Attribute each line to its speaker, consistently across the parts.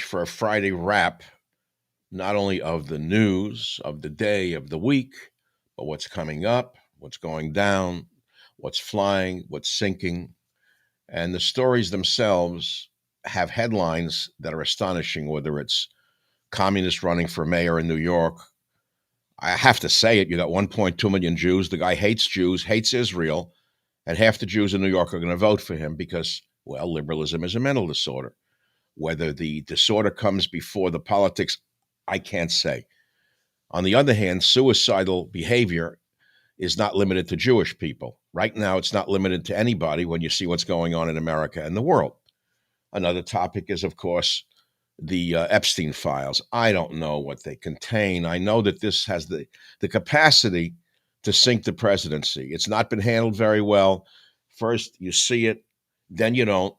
Speaker 1: for a Friday wrap, not only of the news of the day, of the week, but what's coming up, what's going down, what's flying, what's sinking. And the stories themselves have headlines that are astonishing, whether it's communists running for mayor in New York. I have to say it. You got 1.2 million Jews. The guy hates Jews, hates Israel, and half the Jews in New York are going to vote for him because, well, liberalism is a mental disorder. Whether the disorder comes before the politics, I can't say. On the other hand, suicidal behavior is not limited to Jewish people. Right now, it's not limited to anybody when you see what's going on in America and the world. Another topic is, of course, the Epstein files. I don't know what they contain. I know that this has the capacity to sink the presidency. It's not been handled very well. First, you see it, then you don't.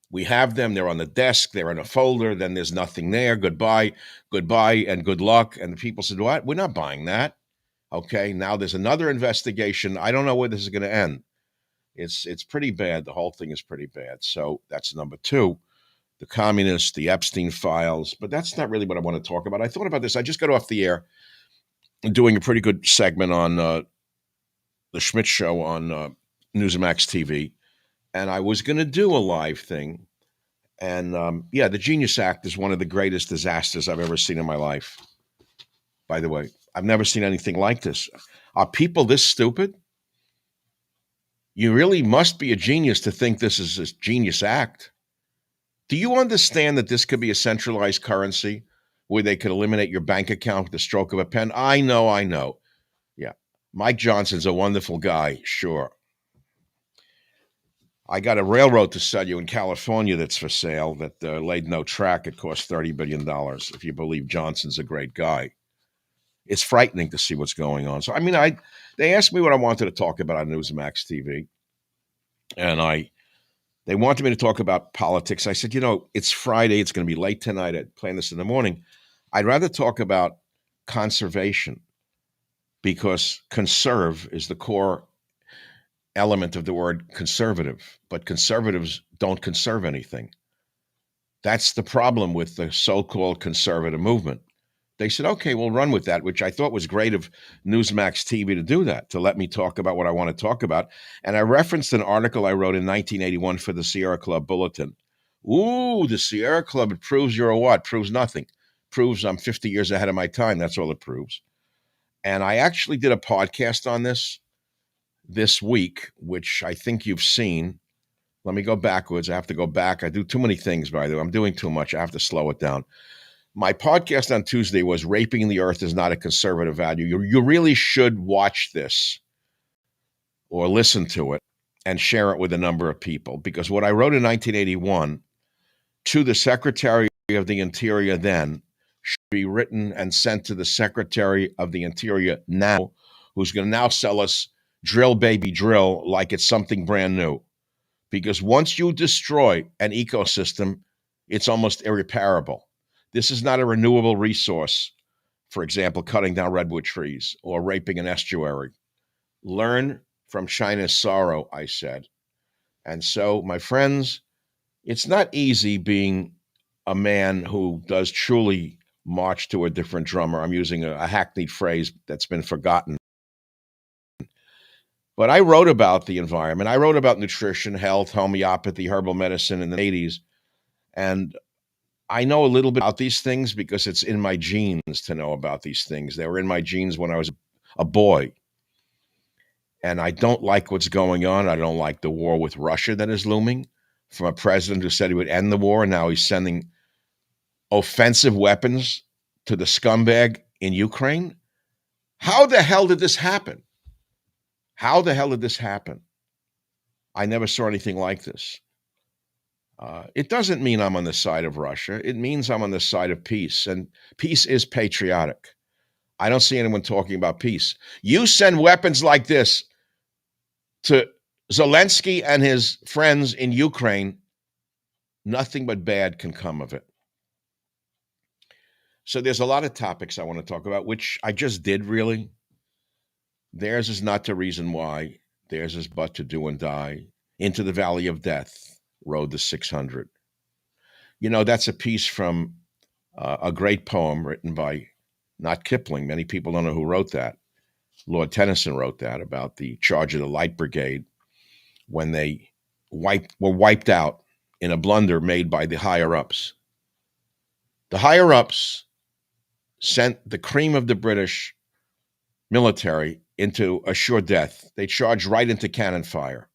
Speaker 1: We have them. They're on the desk. They're in a folder. Then there's nothing there. Goodbye, goodbye, and good luck. And the people said, "What? We're not buying that." Okay. Now there's another investigation. I don't know where this is going to end. It's pretty bad. The whole thing is pretty bad. So that's number two. The communists, the Epstein files. But that's not really what I want to talk about. I thought about this. I just got off the air doing a pretty good segment on the Schmidt Show on Newsmax TV. And I was going to do a live thing. And yeah, the Genius Act is one of the greatest disasters I've ever seen in my life. By the way, I've never seen anything like this. Are people this stupid? You really must be a genius to think this is a Genius Act. Do you understand that this could be a centralized currency where they could eliminate your bank account with the stroke of a pen? I know. Yeah. Mike Johnson's a wonderful guy, sure. I got a railroad to sell you in California that's for sale that laid no track. It cost $30 billion, if you believe Johnson's a great guy. It's frightening to see what's going on. So, I mean, they asked me what I wanted to talk about on Newsmax TV, and they wanted me to talk about politics. I said, it's Friday. It's going to be late tonight. I planned this in the morning. I'd rather talk about conservation because conserve is the core element of the word conservative, but conservatives don't conserve anything. That's the problem with the so-called conservative movement. They said, okay, we'll run with that, which I thought was great of Newsmax TV to do that, to let me talk about what I want to talk about. And I referenced an article I wrote in 1981 for the Sierra Club Bulletin. Ooh, the Sierra Club, it proves you're a what? Proves nothing. Proves I'm 50 years ahead of my time. That's all it proves. And I actually did a podcast on this week, which I think you've seen. Let me go backwards. I have to go back. I do too many things, by the way. I'm doing too much. I have to slow it down. My podcast on Tuesday was Raping the Earth is Not a Conservative Value. You really should watch this or listen to it and share it with a number of people, because what I wrote in 1981 to the Secretary of the Interior then should be written and sent to the Secretary of the Interior now, who's going to now sell us drill, baby, drill like it's something brand new. Because once you destroy an ecosystem, it's almost irreparable. This is not a renewable resource, for example, cutting down redwood trees or raping an estuary. Learn from China's sorrow, I said. And so, my friends, it's not easy being a man who does truly march to a different drummer. I'm using a hackneyed phrase that's been forgotten. But I wrote about the environment. I wrote about nutrition, health, homeopathy, herbal medicine in the 80s. And I know a little bit about these things because it's in my genes to know about these things. They were in my genes when I was a boy. And I don't like what's going on. I don't like the war with Russia that is looming, from a president who said he would end the war, and now he's sending offensive weapons to the scumbag in Ukraine. How the hell did this happen? How the hell did this happen? I never saw anything like this. It doesn't mean I'm on the side of Russia. It means I'm on the side of peace, and peace is patriotic. I don't see anyone talking about peace. You send weapons like this to Zelensky and his friends in Ukraine, nothing but bad can come of it. So there's a lot of topics I want to talk about, which I just did, really. Theirs is not to reason why. Theirs is but to do and die. Into the valley of death rode the 600. You know, that's a piece from a great poem written by not Kipling. Many people don't know who wrote that. Lord Tennyson wrote that about the charge of the Light Brigade when they were wiped out in a blunder made by the higher ups. The higher ups sent the cream of the British military into a sure death. They charged right into cannon fire.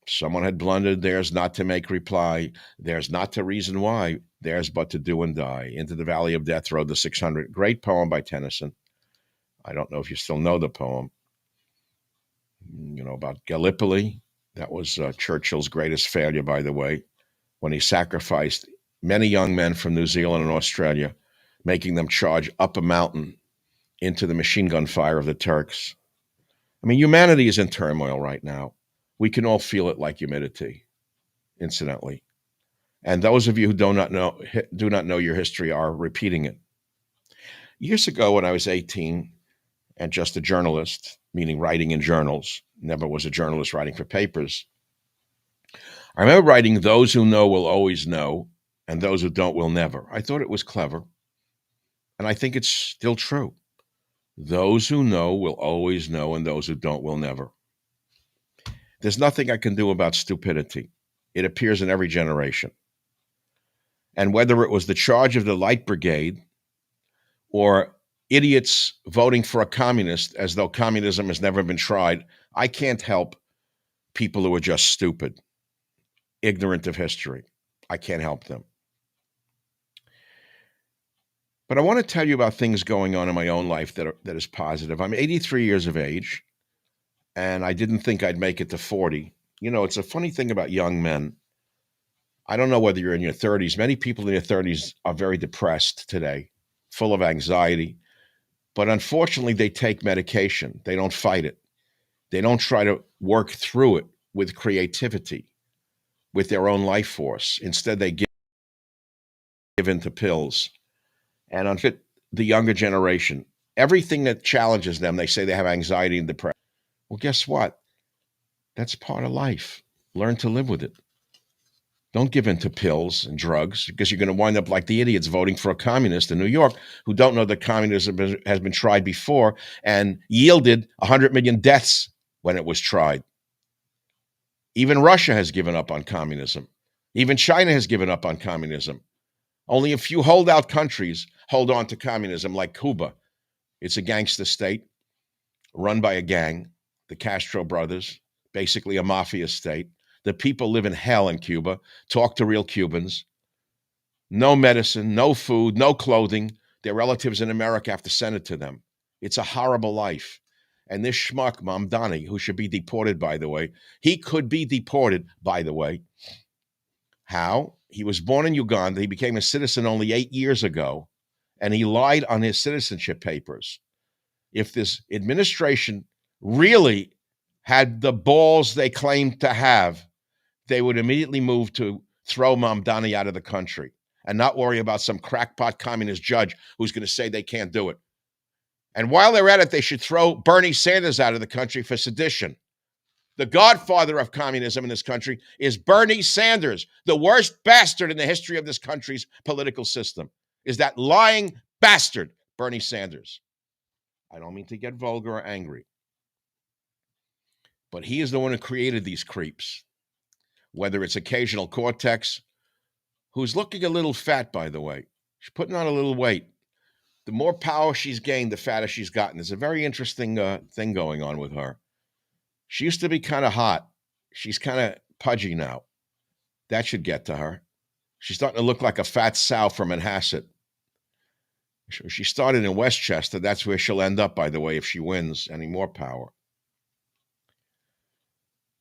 Speaker 1: Someone had blundered, theirs not to make reply, theirs not to reason why, theirs but to do and die. Into the valley of death rode the 600. Great poem by Tennyson. I don't know if you still know the poem. You know, about Gallipoli. That was Churchill's greatest failure, by the way, when he sacrificed many young men from New Zealand and Australia, making them charge up a mountain into the machine gun fire of the Turks. I mean, humanity is in turmoil right now. We can all feel it like humidity, incidentally. And those of you who do not know your history are repeating it. Years ago, when I was 18 and just a journalist, meaning writing in journals, never was a journalist writing for papers, I remember writing, "Those who know will always know, and those who don't will never." I thought it was clever, and I think it's still true. Those who know will always know, and those who don't will never. There's nothing I can do about stupidity. It appears in every generation. And whether it was the charge of the Light Brigade or idiots voting for a communist as though communism has never been tried, I can't help people who are just stupid, ignorant of history. I can't help them. But I want to tell you about things going on in my own life that is positive. I'm 83 years of age, and I didn't think I'd make it to 40. You know, it's a funny thing about young men. I don't know whether you're in your 30s. Many people in their 30s are very depressed today, full of anxiety. But unfortunately, they take medication. They don't fight it. They don't try to work through it with creativity, with their own life force. Instead, they give in to pills. And unfit the younger generation, everything that challenges them, they say they have anxiety and depression. Well, guess what? That's part of life. Learn to live with it. Don't give in to pills and drugs, because you're going to wind up like the idiots voting for a communist in New York who don't know that communism has been tried before and yielded 100 million deaths when it was tried. Even Russia has given up on communism. Even China has given up on communism. Only a few holdout countries hold on to communism, like Cuba. It's a gangster state run by a gang, the Castro brothers, basically a mafia state. The people live in hell in Cuba. Talk to real Cubans. No medicine, no food, no clothing. Their relatives in America have to send it to them. It's a horrible life. And this schmuck, Mamdani, who should be deported, by the way, he could be deported, by the way. How? He was born in Uganda. He became a citizen only 8 years ago, and he lied on his citizenship papers. If this administration really had the balls they claim to have, they would immediately move to throw Mamdani out of the country and not worry about some crackpot communist judge who's going to say they can't do it. And while they're at it, they should throw Bernie Sanders out of the country for sedition. The godfather of communism in this country is Bernie Sanders. The worst bastard in the history of this country's political system is that lying bastard, Bernie Sanders. I don't mean to get vulgar or angry, but he is the one who created these creeps, whether it's occasional Cortex, who's looking a little fat, by the way. She's putting on a little weight. The more power she's gained, the fatter she's gotten. There's a very interesting thing going on with her. She used to be kind of hot. She's kind of pudgy now. That should get to her. She's starting to look like a fat sow from Manhasset. She started in Westchester. That's where she'll end up, by the way, if she wins any more power.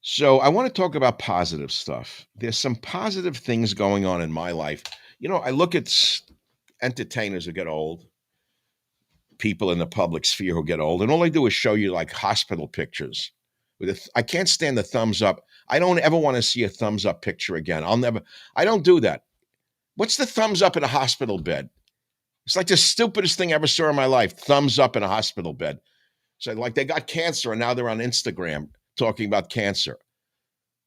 Speaker 1: So I want to talk about positive stuff. There's some positive things going on in my life. You know, I look at entertainers who get old, people in the public sphere who get old, and all they do is show you like hospital pictures. I can't stand the thumbs up. I don't ever want to see a thumbs up picture again. I don't do that. What's the thumbs up in a hospital bed? It's like the stupidest thing I ever saw in my life. Thumbs up in a hospital bed. So like they got cancer and now they're on Instagram talking about cancer.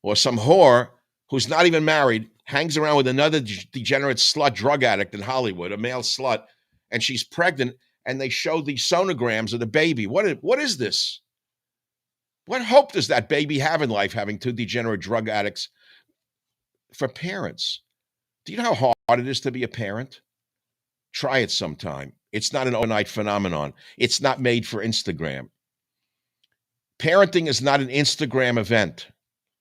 Speaker 1: Or some whore who's not even married hangs around with another degenerate slut drug addict in Hollywood, a male slut, and she's pregnant, and they show these sonograms of the baby. What is this? What hope does that baby have in life having two degenerate drug addicts for parents? Do you know how hard it is to be a parent? Try it sometime. It's not an overnight phenomenon. It's not made for Instagram. Parenting is not an Instagram event,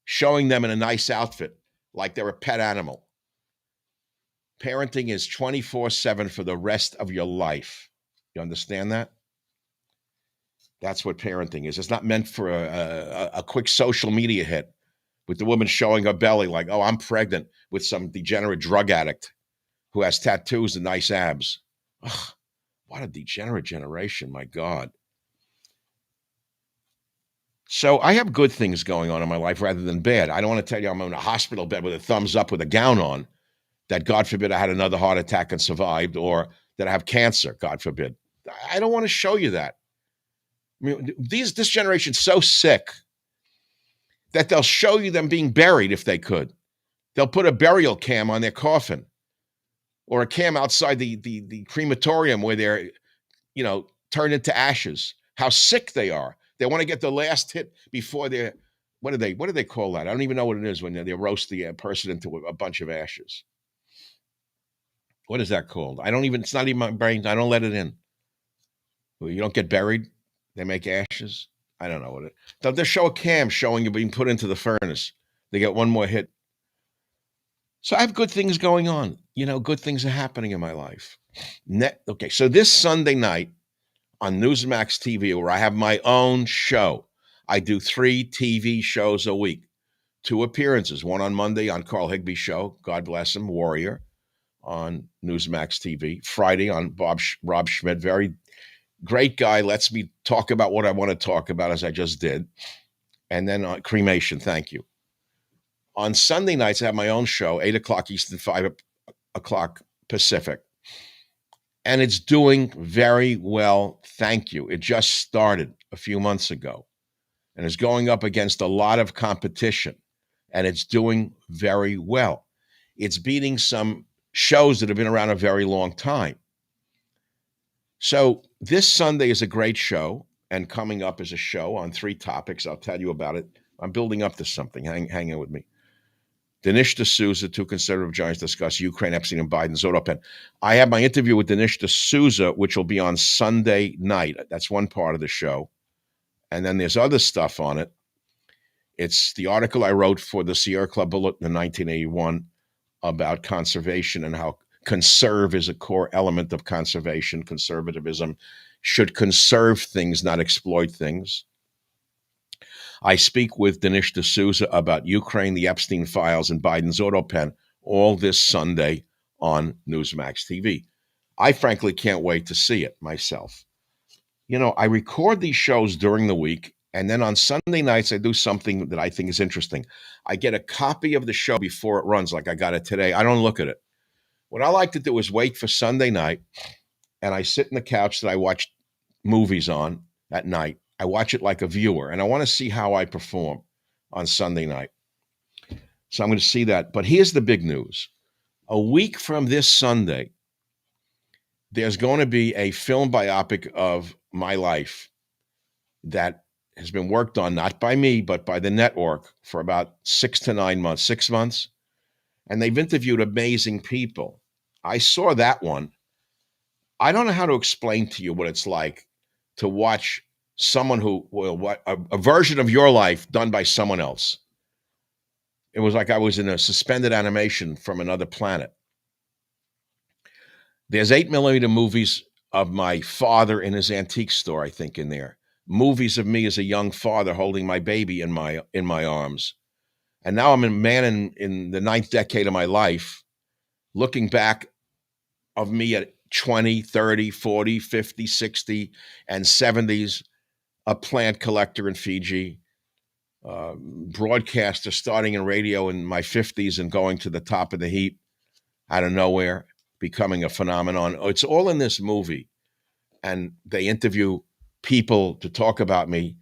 Speaker 1: showing them in a nice outfit like they're a pet animal. Parenting is 24/7 for the rest of your life. You understand that? That's what parenting is. It's not meant for a quick social media hit with the woman showing her belly like, oh, I'm pregnant with some degenerate drug addict who has tattoos and nice abs. Ugh, what a degenerate generation, my God. So I have good things going on in my life rather than bad. I don't want to tell you I'm in a hospital bed with a thumbs up with a gown on, that God forbid I had another heart attack and survived, or that I have cancer, God forbid. I don't want to show you that. I mean, this generation's so sick that they'll show you them being buried if they could. They'll put a burial cam on their coffin or a cam outside the crematorium where they're, turned into ashes. How sick they are. They want to get the last hit before they're, what do they call that? I don't even know what it is when they roast the person into a bunch of ashes. What is that called? It's not even my brain. I don't let it in. You don't get buried. They make ashes. I don't know what it. They'll show a cam showing you being put into the furnace. They get one more hit. So I have good things going on. Good things are happening in my life. Okay, so this Sunday night on Newsmax TV, where I have my own show, I do 3 TV shows a week, 2 appearances, one on Monday on Carl Higby's show, God bless him, Warrior, on Newsmax TV. Friday on Rob Schmidt, very great guy, lets me talk about what I want to talk about, as I just did. And then on cremation, thank you. On Sunday nights, I have my own show, 8 o'clock Eastern, 5 o'clock Pacific. And it's doing very well, thank you. It just started a few months ago and is going up against a lot of competition. And it's doing very well. It's beating some shows that have been around a very long time. So this Sunday is a great show, and coming up is a show on 3 topics. I'll tell you about it. I'm building up to something. Hang in with me. Dinesh D'Souza, 2 conservative giants discuss Ukraine, Epstein, and Biden's auto pen. I have my interview with Dinesh D'Souza, which will be on Sunday night. That's one part of the show. And then there's other stuff on it. It's the article I wrote for the Sierra Club Bulletin in 1981 about conservation and how conserve is a core element of conservation. Conservatism should conserve things, not exploit things. I speak with Dinesh D'Souza about Ukraine, the Epstein files, and Biden's auto pen, all this Sunday on Newsmax TV. I frankly can't wait to see it myself. I record these shows during the week, and then on Sunday nights, I do something that I think is interesting. I get a copy of the show before it runs, like I got it today. I don't look at it. What I like to do is wait for Sunday night, and I sit on the couch that I watch movies on at night. I watch it like a viewer, and I want to see how I perform on Sunday night. So I'm going to see that. But here's the big news. A week from this Sunday, there's going to be a film biopic of my life that has been worked on, not by me, but by the network for about 6 to 9 months, 6 months. And they've interviewed amazing people. I saw that one. I don't know how to explain to you what it's like to watch someone a version of your life done by someone else. It was like I was in a suspended animation from another planet. There's 8mm movies of my father in his antique store, I think, in there. Movies of me as a young father holding my baby in my arms. And now I'm a man in the 9th decade of my life, looking back of me at 20, 30, 40, 50, 60, and 70s, a plant collector in Fiji, broadcaster starting in radio in my 50s and going to the top of the heap out of nowhere, becoming a phenomenon. It's all in this movie. And they interview people to talk about me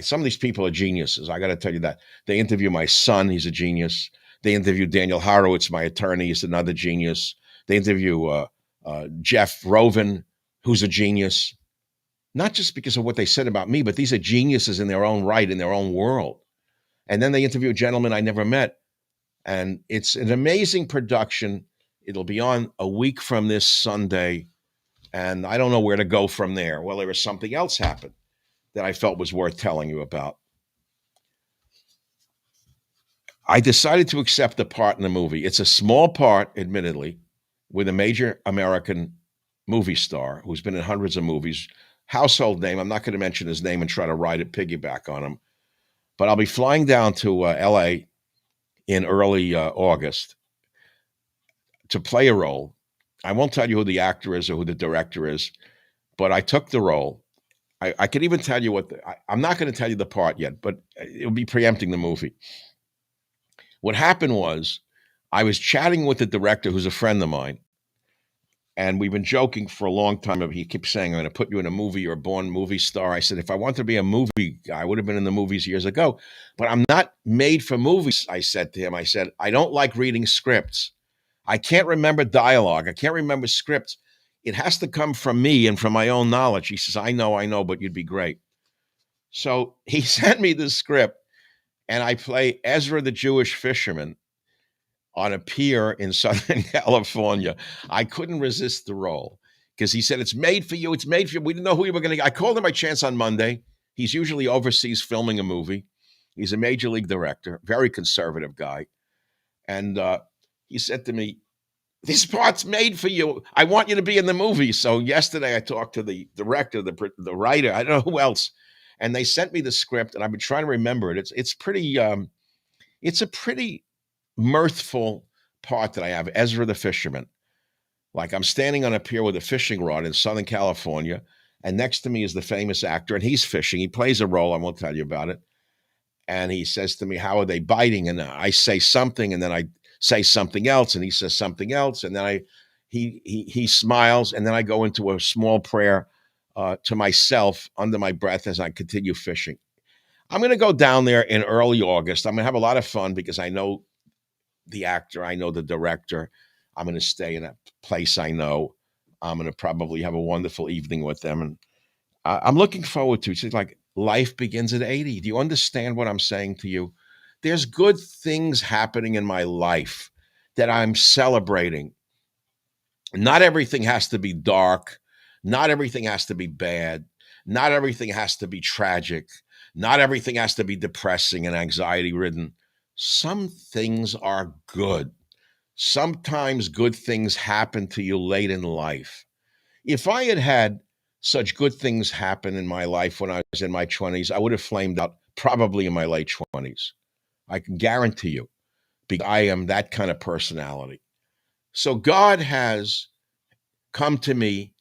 Speaker 1: some of these people are geniuses. I got to tell you that. They interview my son. He's a genius. They interview Daniel Horowitz, my attorney, is another genius. They interview Jeff Rovin, who's a genius, not just because of what they said about me, but these are geniuses in their own right, in their own world. And then they interview a gentleman I never met. And it's an amazing production. It'll be on a week from this Sunday. And I don't know where to go from there. Well, there was something else happened that I felt was worth telling you about. I decided to accept a part in the movie. It's a small part, admittedly, with a major American movie star who's been in hundreds of movies. Household name. I'm not going to mention his name and try to ride a piggyback on him. But I'll be flying down to L.A. in early August to play a role. I won't tell you who the actor is or who the director is, but I took the role. I could even tell you what I'm not going to tell you the part yet, but it'll be preempting the movie. What happened was I was chatting with the director, who's a friend of mine, and we've been joking for a long time. He keeps saying, I'm going to put you in a movie. You're a born movie star. I said, if I want to be a movie guy, I would have been in the movies years ago. But I'm not made for movies, I said to him. I said, I don't like reading scripts. I can't remember dialogue. I can't remember scripts. It has to come from me and from my own knowledge. He says, I know, but you'd be great. So he sent me the script, and I play Ezra the Jewish fisherman on a pier in Southern California. I couldn't resist the role because he said, it's made for you. It's made for you. We didn't know who we were going to get. I called him by chance on Monday. He's usually overseas filming a movie. He's a major league director, very conservative guy. And he said to me, this part's made for you. I want you to be in the movie. So yesterday I talked to the director, the writer, I don't know who else. And they sent me the script, and I've been trying to remember it. It's a pretty mirthful part that I have, Ezra the fisherman. Like I'm standing on a pier with a fishing rod in Southern California, and next to me is the famous actor, and he's fishing. He plays a role. I won't tell you about it. And he says to me, how are they biting? And I say something, and then I say something else, and he says something else, and then he smiles, and then I go into a small prayer to myself under my breath as I continue fishing. I'm going to go down there in early August. I'm going to have a lot of fun because I know the actor, I know the director. I'm going to stay in a place I know. I'm going to probably have a wonderful evening with them, and I'm looking forward to it. It's like life begins at 80. Do you understand what I'm saying to you? There's good things happening in my life that I'm celebrating. Not everything has to be dark. Not everything has to be bad. Not everything has to be tragic. Not everything has to be depressing and anxiety ridden. Some things are good. Sometimes good things happen to you late in life. If I had had such good things happen in my life when I was in my 20s, I would have flamed out probably in my late 20s. I can guarantee you, because I am that kind of personality. So God has come to me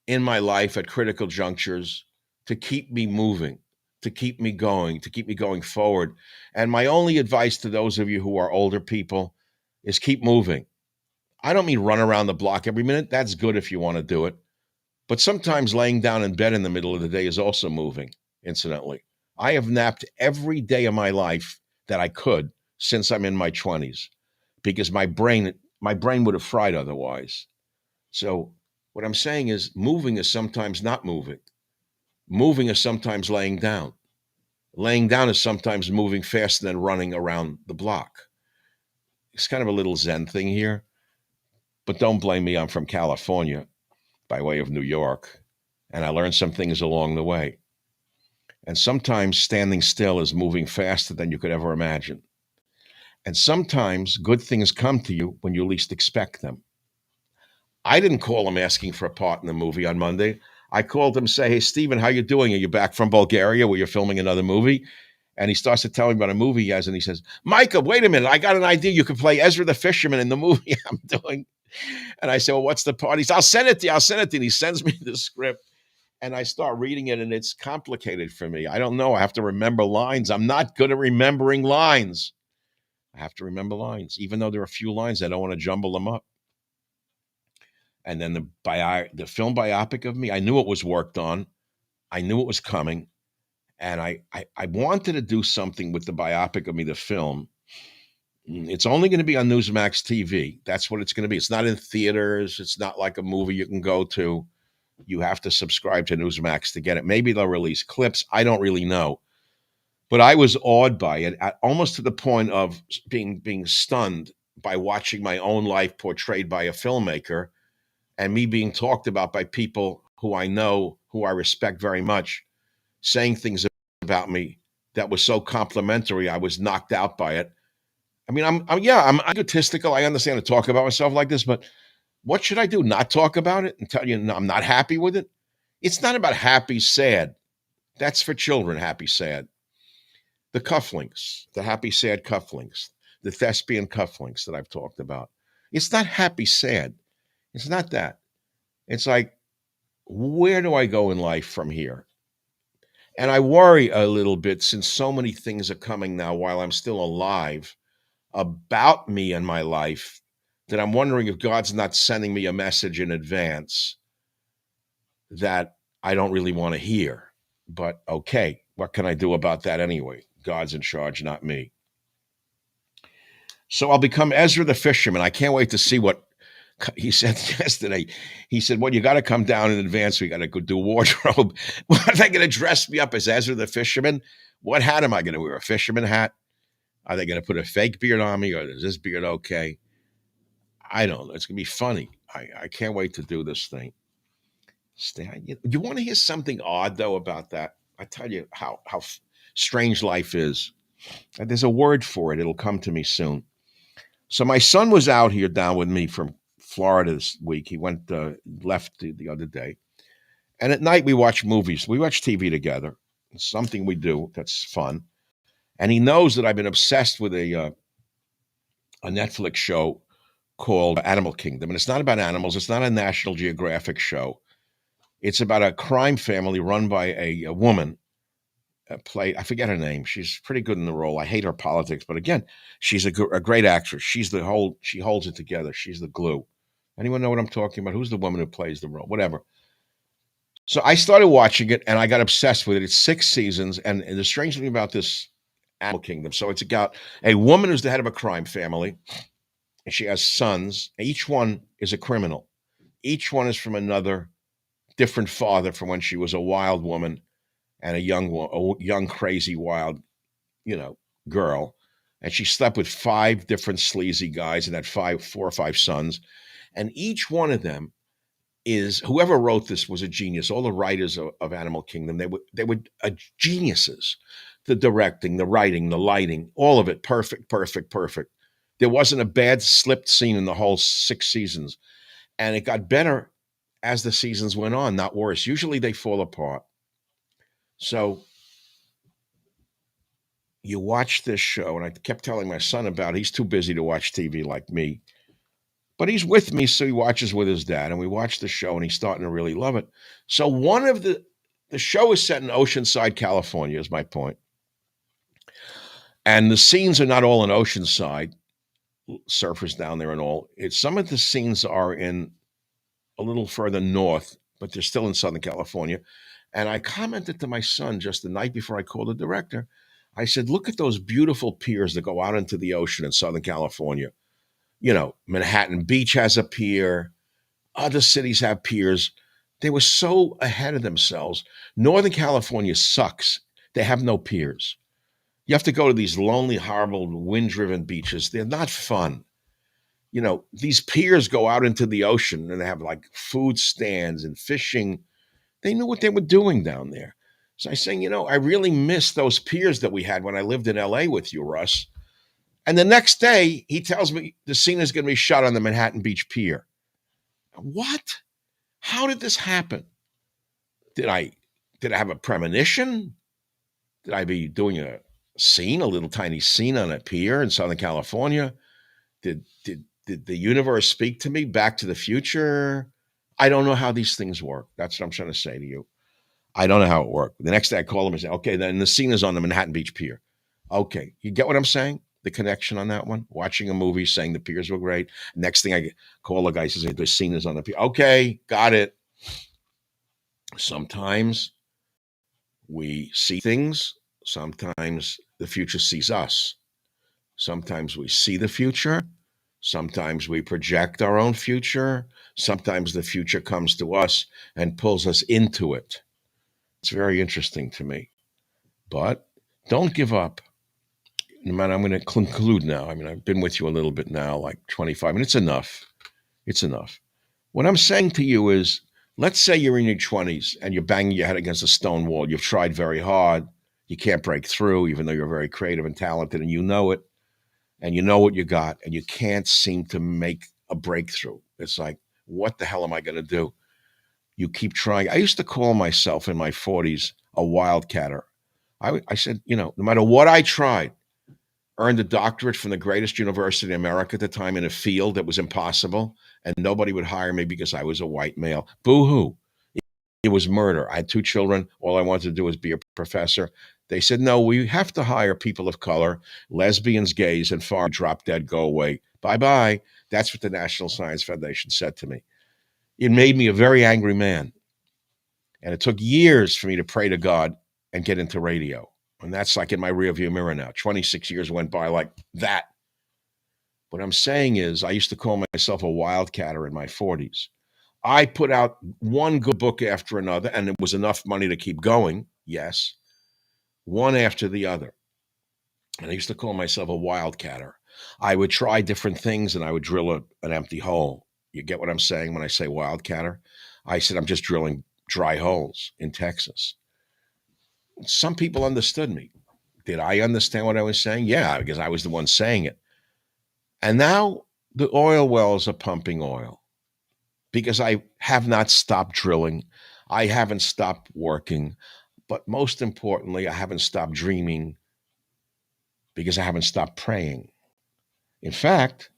Speaker 1: in my life at critical junctures to keep me moving, to keep me going forward. And my only advice to those of you who are older people is keep moving. I don't mean run around the block every minute. That's good if you want to do it. But sometimes laying down in bed in the middle of the day is also moving, incidentally. I have napped every day of my life that I could since I'm in my 20s because my brain would have fried otherwise. So what I'm saying is moving is sometimes not moving. Moving is sometimes laying down. Laying down is sometimes moving faster than running around the block. It's kind of a little Zen thing here, but don't blame me. I'm from California by way of New York, and I learned some things along the way. And sometimes standing still is moving faster than you could ever imagine. And sometimes good things come to you when you least expect them. I didn't call him asking for a part in the movie on Monday. I called him, say, hey, Steven, how you doing? Are you back from Bulgaria where you're filming another movie? And he starts to tell me about a movie he has, and he says, Micah, wait a minute. I got an idea. You could play Ezra the fisherman in the movie I'm doing. And I said, well, what's the part? He said, I'll send it to you. And he sends me the script. And I start reading it, and it's complicated for me. I don't know. I have to remember lines. I'm not good at remembering lines. I have to remember lines, even though there are a few lines. I don't want to jumble them up. And then the film biopic of me, I knew it was worked on. I knew it was coming. And I wanted to do something with the biopic of me, the film, It's only going to be on Newsmax TV. That's what it's going to be. It's not in theaters. It's not like a movie you can go to. You have to subscribe to Newsmax to get it. Maybe they'll release clips. I don't really know. But I was awed by it, almost to the point of being stunned by watching my own life portrayed by a filmmaker and me being talked about by people who I know, who I respect very much, saying things about me that was so complimentary. I was knocked out by it. I mean, I'm egotistical. I understand to talk about myself like this, but what should I do? Not talk about it and tell you no, I'm not happy with it? It's not about happy, sad. That's for children, happy, sad. The cufflinks, the happy, sad cufflinks, the thespian cufflinks that I've talked about. It's not happy, sad. It's not that. It's like, where do I go in life from here? And I worry a little bit since so many things are coming now while I'm still alive about me and my life that I'm wondering if God's not sending me a message in advance that I don't really want to hear. But okay, what can I do about that anyway? God's in charge, not me. So I'll become Ezra the fisherman. I can't wait to see what he said yesterday. He said, well, you got to come down in advance. We got to go do wardrobe. What are they going to dress me up as Ezra the fisherman? What hat am I going to wear? A fisherman hat? Are they going to put a fake beard on me, or is this beard okay? I don't know. It's going to be funny. I can't wait to do this thing. Stan, you want to hear something odd, though, about that? I tell you how strange life is. There's a word for it. It'll come to me soon. So my son was out here down with me from Florida this week. He left the other day. And at night we watch movies. We watch TV together. It's something we do that's fun. And he knows that I've been obsessed with a Netflix show called Animal Kingdom. And it's not about animals. It's not a National Geographic show. It's about a crime family run by a woman. I forget her name. She's pretty good in the role. I hate her politics, but again, she's a great actress. She holds it together. She's the glue. Anyone know what I'm talking about? Who's the woman who plays the role? Whatever. So I started watching it and I got obsessed with it. It's 6 seasons. And the strange thing about this Animal Kingdom, so it's about a woman who's the head of a crime family, and she has sons. Each one is a criminal. Each one is from another different father from when she was a wild woman and a young, crazy, wild, girl. And she slept with 5 different sleazy guys and had 4 or 5 sons. And each one of them is, whoever wrote this was a genius. All the writers of Animal Kingdom, they were geniuses. The directing, the writing, the lighting, all of it, perfect, perfect, perfect. There wasn't a bad slipped scene in the whole 6 seasons. And it got better as the seasons went on, not worse. Usually they fall apart. So you watch this show, and I kept telling my son about it. He's too busy to watch TV like me, but he's with me, so he watches with his dad, and we watch the show, and he's starting to really love it. So one of the show is set in Oceanside, California, is my point, and the scenes are not all in Oceanside, surfers down there and all. Some of the scenes are in a little further north, but they're still in Southern California. And I commented to my son just the night before I called the director. I said, look at those beautiful piers that go out into the ocean in Southern California. Manhattan Beach has a pier. Other cities have piers. They were so ahead of themselves. Northern California sucks. They have no piers. You have to go to these lonely, horrible, wind-driven beaches. They're not fun. These piers go out into the ocean and they have like food stands and fishing. They knew what they were doing down there. So I saying, I really miss those piers that we had when I lived in LA with you, Russ. And the next day, he tells me the scene is going to be shot on the Manhattan Beach Pier. What? How did this happen? Did I have a premonition? Did I be doing a little tiny scene on a pier in Southern California? Did the universe speak to me? Back to the Future? I don't know how these things work. That's what I'm trying to say to you. I don't know how it worked. The next day I call him and say, okay, then the scene is on the Manhattan Beach Pier. Okay, you get what I'm saying? The connection on that one? Watching a movie, saying the piers were great. Next thing I call the guy, says, the scene is on the pier. Okay, got it. Sometimes we see things. Sometimes the future sees us. Sometimes we see the future. Sometimes we project our own future. Sometimes the future comes to us and pulls us into it. It's very interesting to me. But don't give up. No matter, I'm going to conclude now. I mean, I've been with you a little bit now, like 25 minutes. It's enough. It's enough. What I'm saying to you is, let's say you're in your 20s and you're banging your head against a stone wall. You've tried very hard. You can't break through, even though you're very creative and talented, and you know it, and you know what you got, and you can't seem to make a breakthrough. It's like, what the hell am I going to do? You keep trying. I used to call myself in my 40s a wildcatter. I said, no matter what I tried, earned a doctorate from the greatest university in America at the time in a field that was impossible, and nobody would hire me because I was a white male. Boo-hoo. It was murder. I had 2 children. All I wanted to do was be a professor. They said, no, we have to hire people of color, lesbians, gays, and foreign, drop dead, go away. Bye-bye. That's what the National Science Foundation said to me. It made me a very angry man. And it took years for me to pray to God and get into radio. And that's like in my rearview mirror now. 26 years went by like that. What I'm saying is, I used to call myself a wildcatter in my 40s. I put out one good book after another, and it was enough money to keep going. Yes. One after the other. And I used to call myself a wildcatter. I would try different things and I would drill an empty hole. You get what I'm saying when I say wildcatter? I said, I'm just drilling dry holes in Texas. Some people understood me. Did I understand what I was saying? Yeah, because I was the one saying it. And now the oil wells are pumping oil because I have not stopped drilling. I haven't stopped working. But most importantly, I haven't stopped dreaming because I haven't stopped praying. In fact,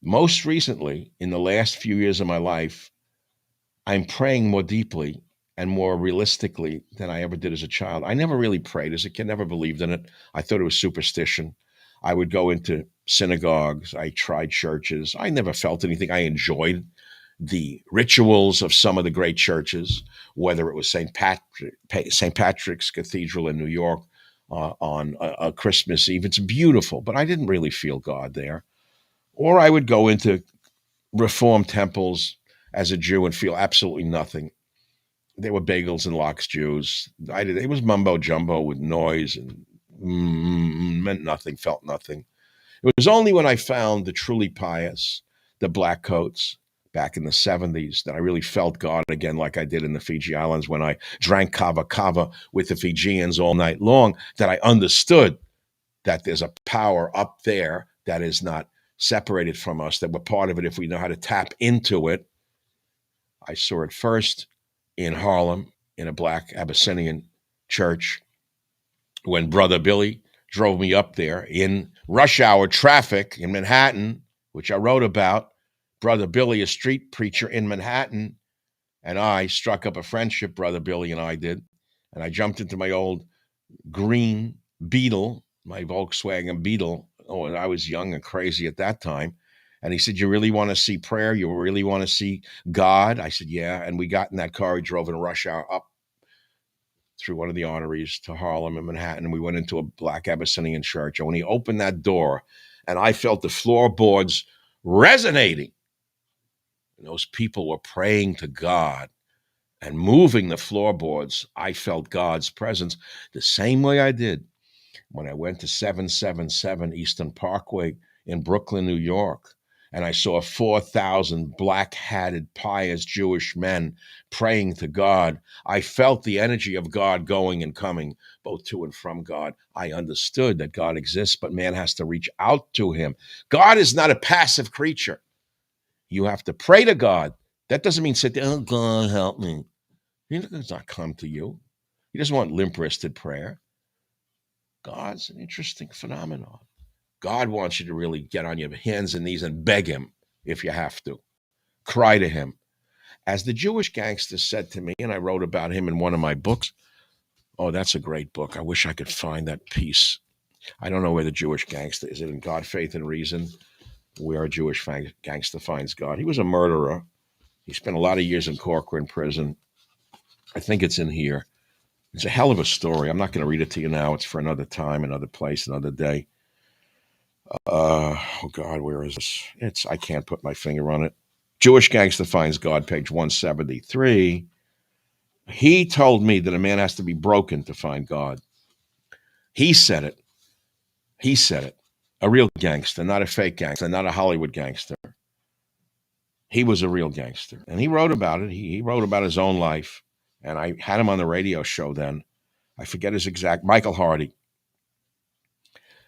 Speaker 1: most recently, in the last few years of my life, I'm praying more deeply and more realistically than I ever did as a child. I never really prayed as a kid, never believed in it. I thought it was superstition. I would go into synagogues. I tried churches. I never felt anything. I enjoyed the rituals of some of the great churches, whether it was St. Patrick's Cathedral in New York on a Christmas Eve. It's beautiful, but I didn't really feel God there. Or I would go into Reformed temples as a Jew and feel absolutely nothing. They were bagels and lox Jews. It was mumbo jumbo with noise and meant nothing, felt nothing. It was only when I found the truly pious, the black coats, back in the 70s, that I really felt God again, like I did in the Fiji Islands when I drank kava kava with the Fijians all night long, that I understood that there's a power up there that is not separated from us, that we're part of it if we know how to tap into it. I saw it first in Harlem in a black Abyssinian church when Brother Billy drove me up there in rush hour traffic in Manhattan, which I wrote about. Brother Billy, a street preacher in Manhattan, and I struck up a friendship, Brother Billy and I did. And I jumped into my old green Beetle, my Volkswagen Beetle. Oh, and I was young and crazy at that time. And he said, you really want to see prayer? You really want to see God? I said, yeah. And we got in that car. He drove in a rush hour up through one of the arteries to Harlem and Manhattan. We went into a black Abyssinian church. And when he opened that door, and I felt the floorboards resonating, and those people were praying to God and moving the floorboards, I felt God's presence the same way I did when I went to 777 Eastern Parkway in Brooklyn, New York, and I saw 4,000 black-hatted, pious Jewish men praying to God. I felt the energy of God going and coming, both to and from God. I understood that God exists, but man has to reach out to him. God is not a passive creature. You have to pray to God. That doesn't mean sit there, oh, God, help me. He does not come to you. He doesn't want limp-wristed prayer. God's an interesting phenomenon. God wants you to really get on your hands and knees and beg him if you have to. Cry to him. As the Jewish gangster said to me, and I wrote about him in one of my books. Oh, that's a great book. I wish I could find that piece. I don't know where the Jewish gangster is. It in God, Faith, and Reason, where a Jewish gangster finds God. He was a murderer. He spent a lot of years in Corcoran prison. I think it's in here. It's a hell of a story. I'm not going to read it to you now. It's for another time, another place, another day. Oh God, where is this? I can't put my finger on it. Jewish Gangster Finds God, page 173. He told me that a man has to be broken to find God. He said it. He said it. A real gangster, not a fake gangster, not a Hollywood gangster. He was a real gangster. And he wrote about it. He wrote about his own life. And I had him on the radio show then. I forget his exact, Michael Hardy.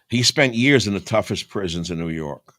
Speaker 1: He spent years in the toughest prisons in New York.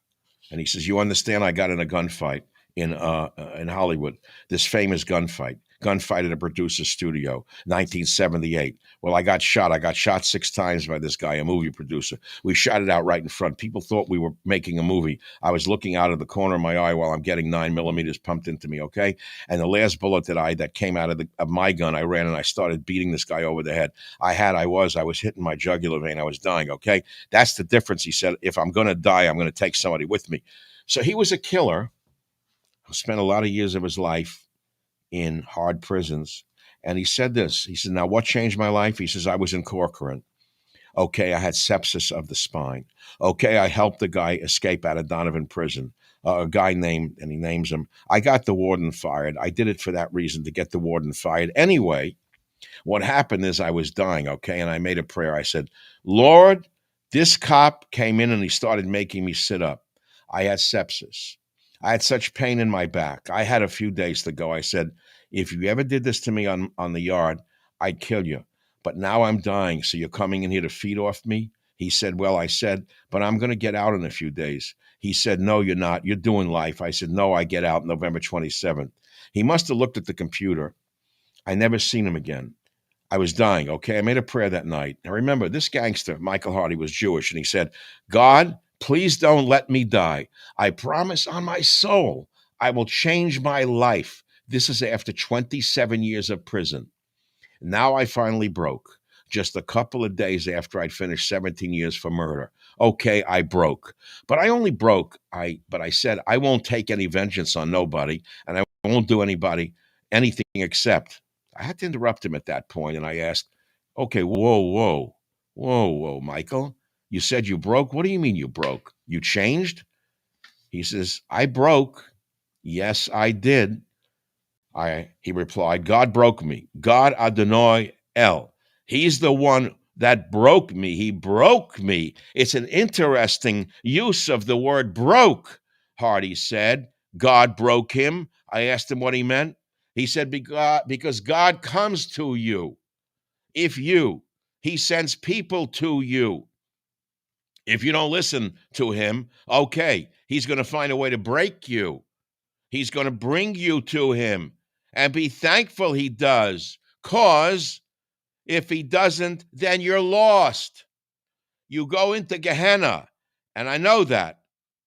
Speaker 1: And he says, "You understand? I got in a gunfight in Hollywood. This famous gunfight at a producer's studio, 1978. Well, I got shot. I got shot 6 times by this guy, a movie producer. We shot it out right in front. People thought we were making a movie. I was looking out of the corner of my eye while I'm getting 9mm pumped into me. Okay, and the last bullet that came out of my gun, I ran and I started beating this guy over the head. I was hitting my jugular vein. I was dying. Okay, that's the difference." He said, "If I'm going to die, I'm going to take somebody with me." So he was a killer who spent a lot of years of his life in hard prisons. And he said this. He said, "Now, what changed my life?" He says, "I was in Corcoran. Okay, I had sepsis of the spine. Okay, I helped a guy escape out of Donovan prison. A guy named, and he names him, I got the warden fired. I did it for that reason, to get the warden fired. Anyway, what happened is I was dying, okay, and I made a prayer. I said, Lord, this cop came in and he started making me sit up. I had sepsis. I had such pain in my back. I had a few days to go. I said, if you ever did this to me on the yard, I'd kill you. But now I'm dying, so you're coming in here to feed off me?" He said, "Well," I said, "but I'm going to get out in a few days." He said, "No, you're not. You're doing life." I said, "No, I get out November 27th. He must have looked at the computer. I never seen him again. I was dying, okay? I made a prayer that night. Now remember, this gangster, Michael Hardy, was Jewish, and he said, "God, please don't let me die. I promise on my soul I will change my life." This is after 27 years of prison. Now I finally broke. Just a couple of days after I'd finished 17 years for murder. Okay, I broke. But I only broke, but I said I won't take any vengeance on nobody, and I won't do anybody anything except. I had to interrupt him at that point, and I asked, "Okay, whoa, Michael. You said you broke? What do you mean you broke? You changed?" He says, "I broke. Yes, I did." He replied, "God broke me. God Adonai El. He's the one that broke me. He broke me." It's an interesting use of the word broke, Hardy said. God broke him. I asked him what he meant. He said, because God comes to you. He sends people to you. If you don't listen to him, okay, he's going to find a way to break you. He's going to bring you to him, and be thankful he does, because if he doesn't, then you're lost. You go into Gehenna, and I know that.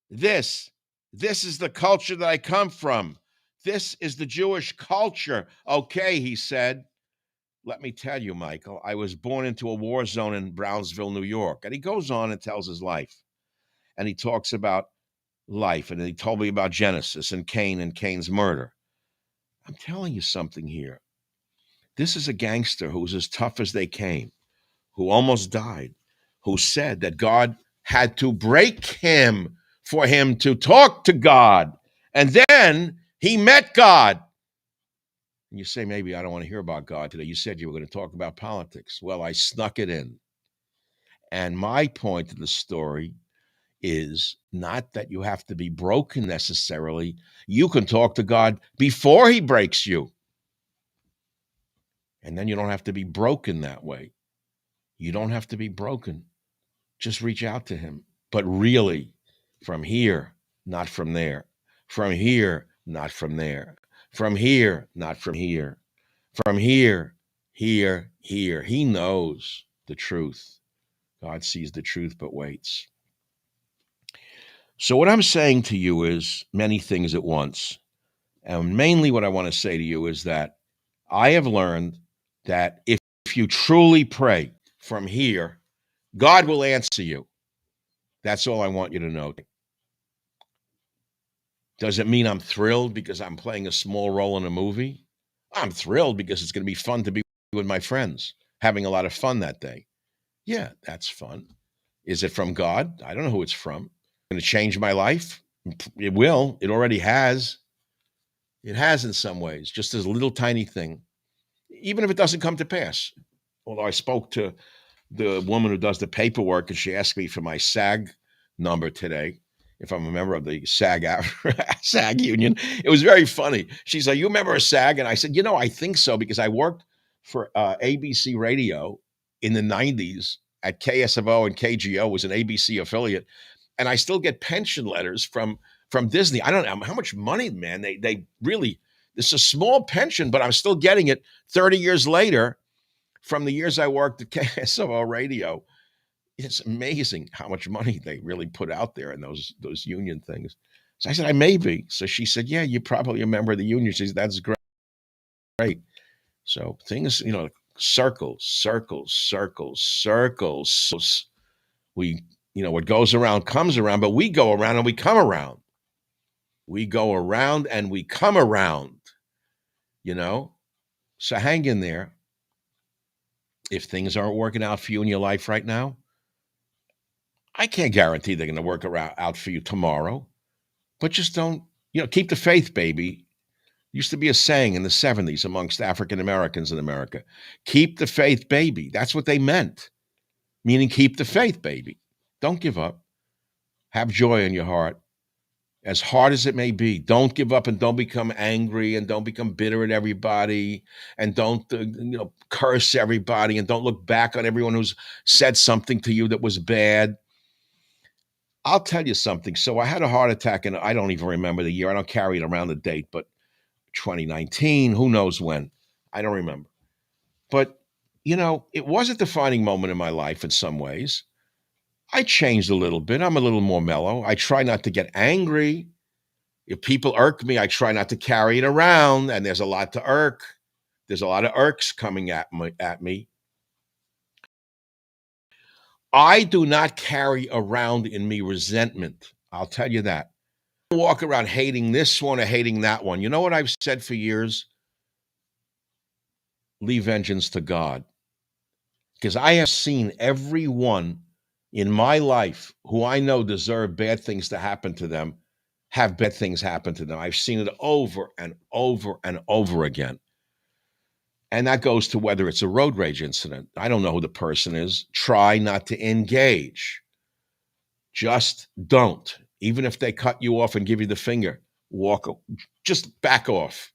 Speaker 1: This is the culture that I come from. This is the Jewish culture. Okay, he said. Let me tell you, Michael, I was born into a war zone in Brownsville, New York. And he goes on and tells his life. And he talks about life. And he told me about Genesis and Cain and Cain's murder. I'm telling you something here. This is a gangster who was as tough as they came, who almost died, who said that God had to break him for him to talk to God. And then he met God. And you say, maybe I don't want to hear about God today. You said you were going to talk about politics. Well, I snuck it in. And my point of the story is not that you have to be broken necessarily. You can talk to God before he breaks you. And then you don't have to be broken that way. You don't have to be broken. Just reach out to him. But really, from here, not from there. From here, not from there. From here, not from here. From here, here. He knows the truth. God sees the truth but waits. So what I'm saying to you is many things at once. And mainly what I want to say to you is that I have learned that if you truly pray from here, God will answer you. That's all I want you to know. Does it mean I'm thrilled because I'm playing a small role in a movie? I'm thrilled because it's going to be fun to be with my friends, having a lot of fun that day. Yeah, that's fun. Is it from God? I don't know who it's from. Going to change my life? It will. It already has. It has in some ways, just as a little tiny thing, even if it doesn't come to pass. Although I spoke to the woman who does the paperwork, and she asked me for my SAG number today, if I'm a member of the SAG SAG union. It was very funny. She's like, "You remember a SAG?" And I said, I think so because I worked for ABC Radio in the '90s at KSFO, and KGO was an ABC affiliate, and I still get pension letters from Disney. I don't know how much money, man. They really, it's a small pension, but I'm still getting it 30 years later from the years I worked at KSFO Radio. It's amazing how much money they really put out there in those union things. So I said, I may be. So she said, yeah, you probably a member of the union. She said, that's great. So things, circles, circles, circles, circles. We, what goes around comes around, but we go around and we come around. We go around and we come around, So hang in there. If things aren't working out for you in your life right now, I can't guarantee they're going to work out for you tomorrow, but just don't, keep the faith, baby. Used to be a saying in the 70s amongst African Americans in America. Keep the faith, baby. That's what they meant, meaning keep the faith, baby. Don't give up. Have joy in your heart. As hard as it may be, don't give up and don't become angry and don't become bitter at everybody and don't, curse everybody and don't look back on everyone who's said something to you that was bad. I'll tell you something. So I had a heart attack, and I don't even remember the year. I don't carry it around the date, but 2019, who knows when? I don't remember. But, it was a defining moment in my life in some ways. I changed a little bit. I'm a little more mellow. I try not to get angry. If people irk me, I try not to carry it around, and there's a lot to irk. There's a lot of irks coming at me. I do not carry around in me resentment. I'll tell you that. I walk around hating this one or hating that one. You know what I've said for years? Leave vengeance to God. Because I have seen everyone in my life who I know deserve bad things to happen to them have bad things happen to them. I've seen it over and over and over again. And that goes to whether it's a road rage incident. I don't know who the person is. Try not to engage. Just don't. Even if they cut you off and give you the finger, just back off.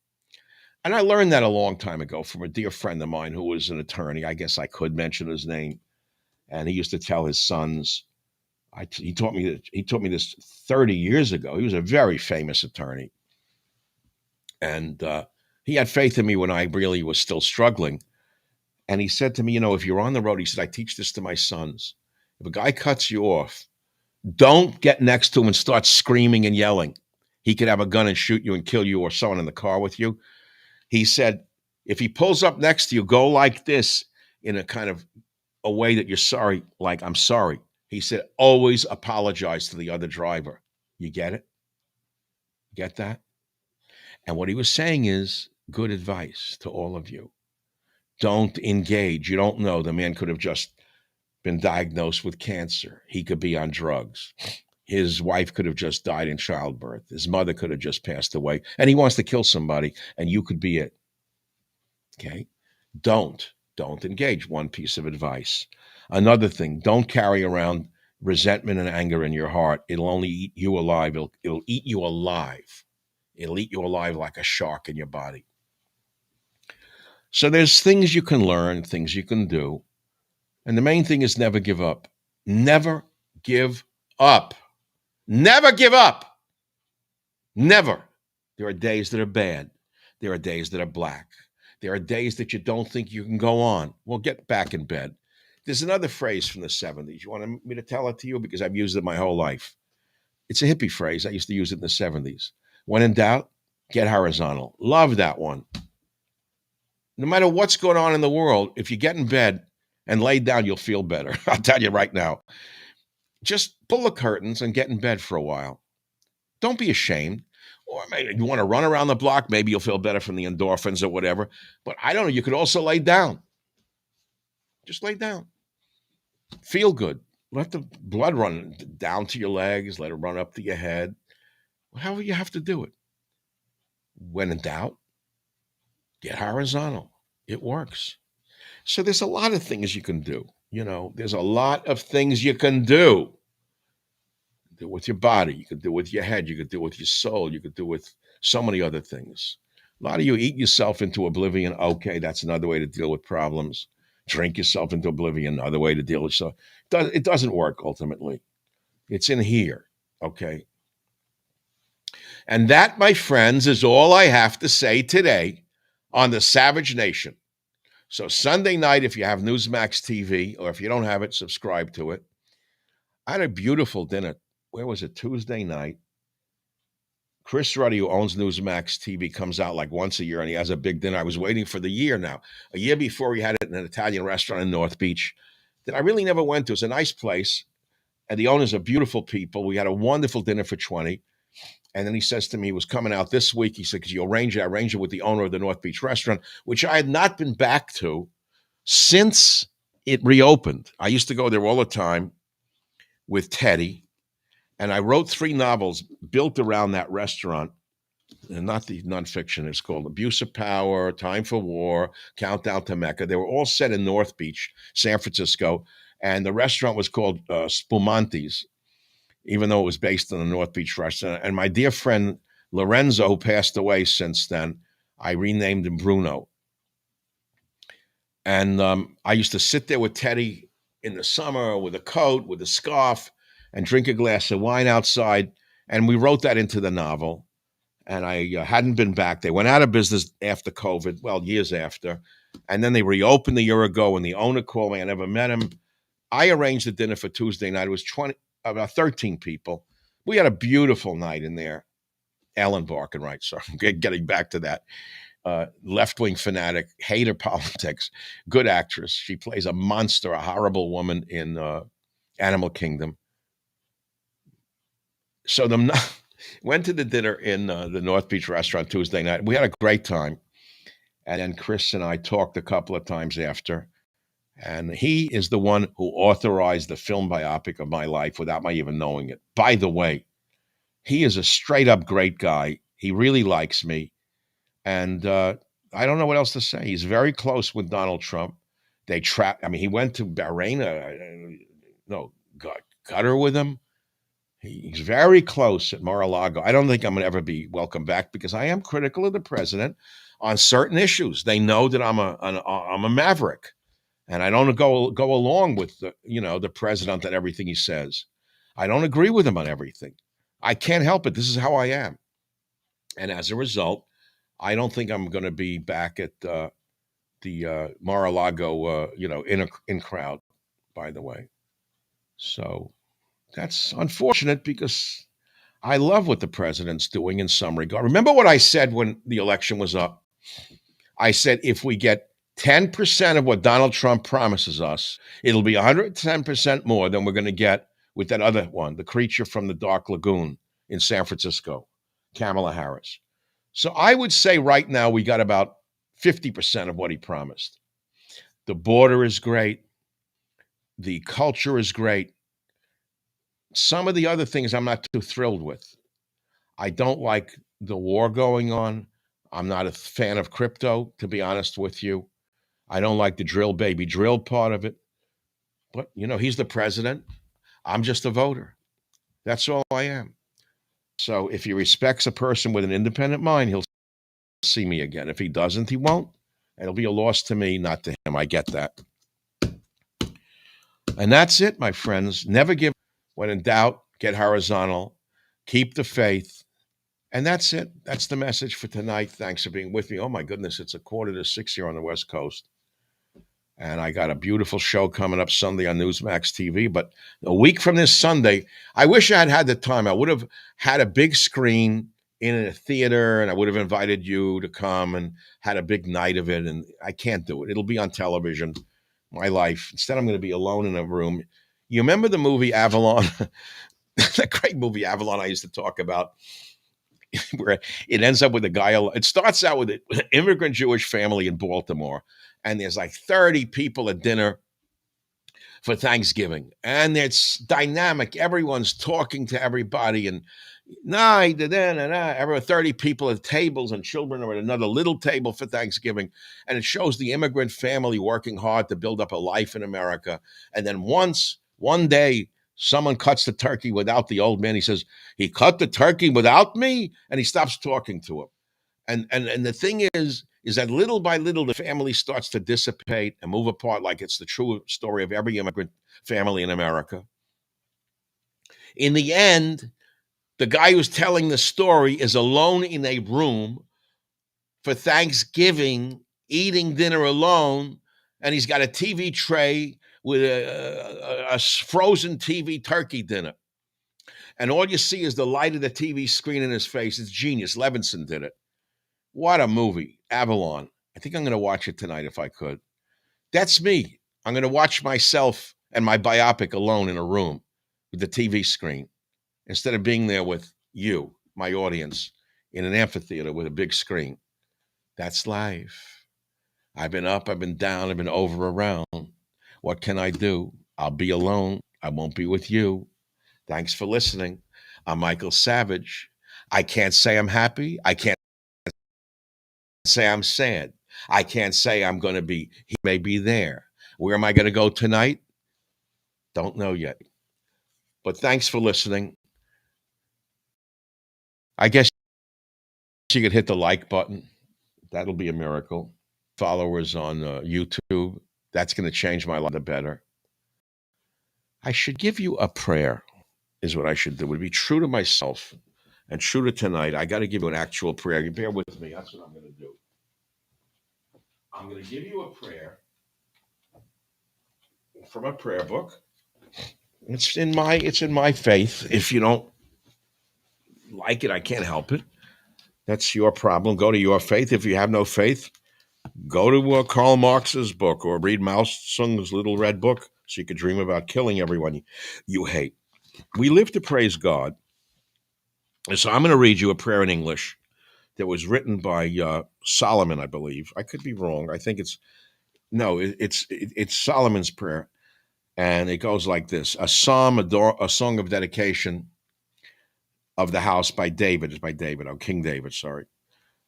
Speaker 1: And I learned that a long time ago from a dear friend of mine who was an attorney. I guess I could mention his name. And he used to tell his sons, he taught me this 30 years ago. He was a very famous attorney. And he had faith in me when I really was still struggling. And he said to me, if you're on the road, he said, I teach this to my sons. If a guy cuts you off, don't get next to him and start screaming and yelling. He could have a gun and shoot you and kill you or someone in the car with you. He said, if he pulls up next to you, go like this in a kind of a way that you're sorry, like I'm sorry. He said, always apologize to the other driver. You get it? Get that? And what he was saying is good advice to all of you. Don't engage. You don't know. The man could have just been diagnosed with cancer. He could be on drugs. His wife could have just died in childbirth. His mother could have just passed away. And he wants to kill somebody, and you could be it. Okay? Don't engage. One piece of advice. Another thing, don't carry around resentment and anger in your heart. It'll only eat you alive. It'll eat you alive. It'll eat you alive like a shark in your body. So there's things you can learn, things you can do. And the main thing is never give up. Never give up. Never give up. Never. There are days that are bad. There are days that are black. There are days that you don't think you can go on. Well, get back in bed. There's another phrase from the 70s. You want me to tell it to you? Because I've used it my whole life. It's a hippie phrase. I used to use it in the 70s. When in doubt, get horizontal. Love that one. No matter what's going on in the world, if you get in bed and lay down, you'll feel better. I'll tell you right now. Just pull the curtains and get in bed for a while. Don't be ashamed. Or maybe you want to run around the block. Maybe you'll feel better from the endorphins or whatever. But I don't know. You could also lay down. Just lay down. Feel good. let the blood run down to your legs, let it run up to your head. However you have to do it. When in doubt, get horizontal. It works. So there's a lot of things you can do. There's a lot of things you can do. Do it with your body. You could do it with your head. You could do it with your soul. You could do it with so many other things. A lot of you eat yourself into oblivion. Okay, that's another way to deal with problems. Drink yourself into oblivion, another way to deal with stuff. It doesn't work ultimately. It's in here. Okay. And that, my friends, is all I have to say today on the Savage Nation. So Sunday night, if you have Newsmax TV, or if you don't have it, subscribe to it. I had a beautiful dinner. Where was it? Tuesday night. Chris Ruddy, who owns Newsmax TV, comes out like once a year, and he has a big dinner. I was waiting for the year now. A year before, he had it in an Italian restaurant in North Beach that I really never went to. It's a nice place, and the owners are beautiful people. We had a wonderful dinner for 20. And then he says to me, he was coming out this week. He said, because you arrange it with the owner of the North Beach restaurant, which I had not been back to since it reopened. I used to go there all the time with Teddy. And I wrote 3 novels built around that restaurant, and not the nonfiction. It's called Abuse of Power, Time for War, Countdown to Mecca. They were all set in North Beach, San Francisco. And the restaurant was called Spumanti's, even though it was based on the North Beach restaurant. And my dear friend Lorenzo, who passed away since then, I renamed him Bruno. And I used to sit there with Teddy in the summer with a coat, with a scarf, and drink a glass of wine outside. And we wrote that into the novel. And I hadn't been back. They went out of business after COVID, well, years after. And then they reopened a year ago, and the owner called me. I never met him. I arranged a dinner for Tuesday night. It was about 13 people. We had a beautiful night in there. Ellen Barkin, right? So I'm getting back to that. Left-wing fanatic, hater politics, good actress. She plays a monster, a horrible woman in Animal Kingdom. So went to the dinner in the North Beach restaurant Tuesday night. We had a great time. And then Chris and I talked a couple of times after. And he is the one who authorized the film biopic of my life without my even knowing it. By the way, he is a straight up great guy. He really likes me. And I don't know what else to say. He's very close with Donald Trump. He went to Bahrain, got Qatar with him. He's very close at Mar-a-Lago. I don't think I'm going to ever be welcome back because I am critical of the president on certain issues. They know that I'm a maverick, and I don't go along with the president and everything he says. I don't agree with him on everything. I can't help it. This is how I am, and as a result, I don't think I'm going to be back at the Mar-a-Lago, in crowd. By the way, so. That's unfortunate because I love what the president's doing in some regard. Remember what I said when the election was up? I said, if we get 10% of what Donald Trump promises us, it'll be 110% more than we're going to get with that other one, the creature from the Dark Lagoon in San Francisco, Kamala Harris. So I would say right now we got about 50% of what he promised. The border is great. The culture is great. Some of the other things I'm not too thrilled with. I don't like the war going on. I'm not a fan of crypto, to be honest with you. I don't like the drill baby drill part of it. But, he's the president. I'm just a voter. That's all I am. So if he respects a person with an independent mind, he'll see me again. If he doesn't, he won't. It'll be a loss to me, not to him. I get that. And that's it, my friends. Never give. When in doubt, get horizontal, keep the faith. And that's it. That's the message for tonight. Thanks for being with me. Oh, my goodness, it's 5:45 here on the West Coast. And I got a beautiful show coming up Sunday on Newsmax TV. But a week from this Sunday, I wish I had had the time. I would have had a big screen in a theater, and I would have invited you to come and had a big night of it. And I can't do it. It'll be on television, my life. Instead, I'm going to be alone in a room. You remember the movie Avalon? That great movie Avalon I used to talk about, where it ends up with a guy. It starts out with an immigrant Jewish family in Baltimore, and there's like 30 people at dinner for Thanksgiving. And it's dynamic. Everyone's talking to everybody. And every 30 people at tables, and children are at another little table for Thanksgiving. And it shows the immigrant family working hard to build up a life in America. And then one day, someone cuts the turkey without the old man. He says, he cut the turkey without me, and he stops talking to him. And the thing is that little by little, the family starts to dissipate and move apart, like it's the true story of every immigrant family in America. In the end, the guy who's telling the story is alone in a room for Thanksgiving, eating dinner alone, and he's got a TV tray with a frozen TV turkey dinner. And all you see is the light of the TV screen in his face. It's genius. Levinson did it. What a movie. Avalon. I think I'm going to watch it tonight if I could. That's me. I'm going to watch myself and my biopic alone in a room with the TV screen instead of being there with you, my audience, in an amphitheater with a big screen. That's life. I've been up, I've been down, I've been over, around. What can I do? I'll be alone. I won't be with you. Thanks for listening. I'm Michael Savage. I can't say I'm happy. I can't say I'm sad. I can't say I'm going to be, he may be there. Where am I going to go tonight? Don't know yet. But thanks for listening. I guess you could hit the like button. That'll be a miracle. Followers on YouTube. That's going to change my life the better. I should give you a prayer, is what I should do. It would be true to myself and true to tonight. I got to give you an actual prayer. You bear with me. That's what I'm going to do. I'm going to give you a prayer from a prayer book. It's in my faith. If you don't like it, I can't help it. That's your problem. Go to your faith. If you have no faith, go to Karl Marx's book or read Mao Zedong's Little Red Book so you could dream about killing everyone you hate. We live to praise God. And so I'm going to read you a prayer in English that was written by Solomon, I believe. I could be wrong. I think it's Solomon's prayer. And it goes like this: a psalm, a song of dedication of the house by David. It's by David, King David, sorry.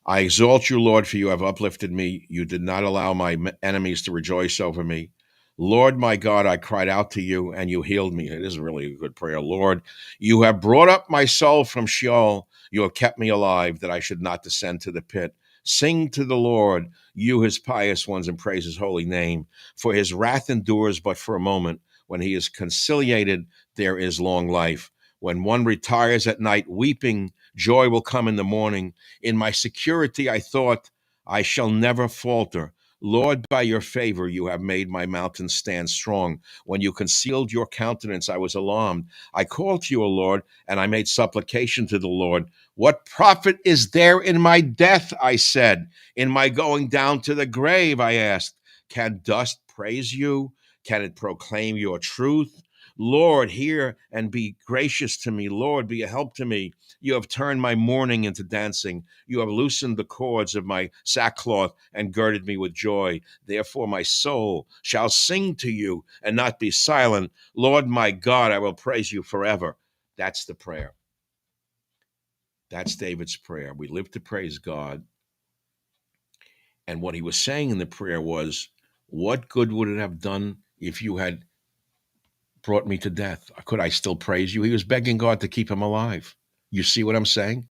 Speaker 1: I exalt you, Lord, for you have uplifted me. You did not allow my enemies to rejoice over me. Lord, my God, I cried out to you, and you healed me. It is really a good prayer. Lord, you have brought up my soul from Sheol. You have kept me alive, that I should not descend to the pit. Sing to the Lord, you his pious ones, and praise his holy name. For his wrath endures but for a moment. When he is conciliated, there is long life. When one retires at night weeping, joy will come in the morning. In my security, I thought, I shall never falter. Lord, by your favor, you have made my mountain stand strong. When you concealed your countenance, I was alarmed. I called to you, O Lord, and I made supplication to the Lord. What profit is there in my death, I said. In my going down to the grave, I asked. Can dust praise you? Can it proclaim your truth? Lord, hear and be gracious to me. Lord, be a help to me. You have turned my mourning into dancing. You have loosened the cords of my sackcloth and girded me with joy. Therefore, my soul shall sing to you and not be silent. Lord, my God, I will praise you forever. That's the prayer. That's David's prayer. We live to praise God. And what he was saying in the prayer was, what good would it have done if you had brought me to death? Could I still praise you? He was begging God to keep him alive. You see what I'm saying?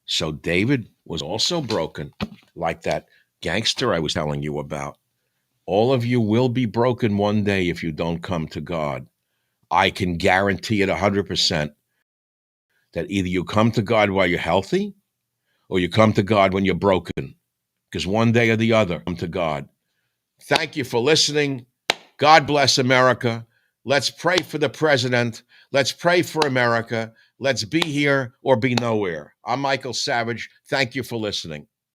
Speaker 1: So David was also broken, like that gangster I was telling you about. All of you will be broken one day if you don't come to God. I can guarantee it 100% that either you come to God while you're healthy or you come to God when you're broken, because one day or the other, come to God. Thank you for listening. God bless America. Let's pray for the president. Let's pray for America. Let's be here or be nowhere. I'm Michael Savage. Thank you for listening.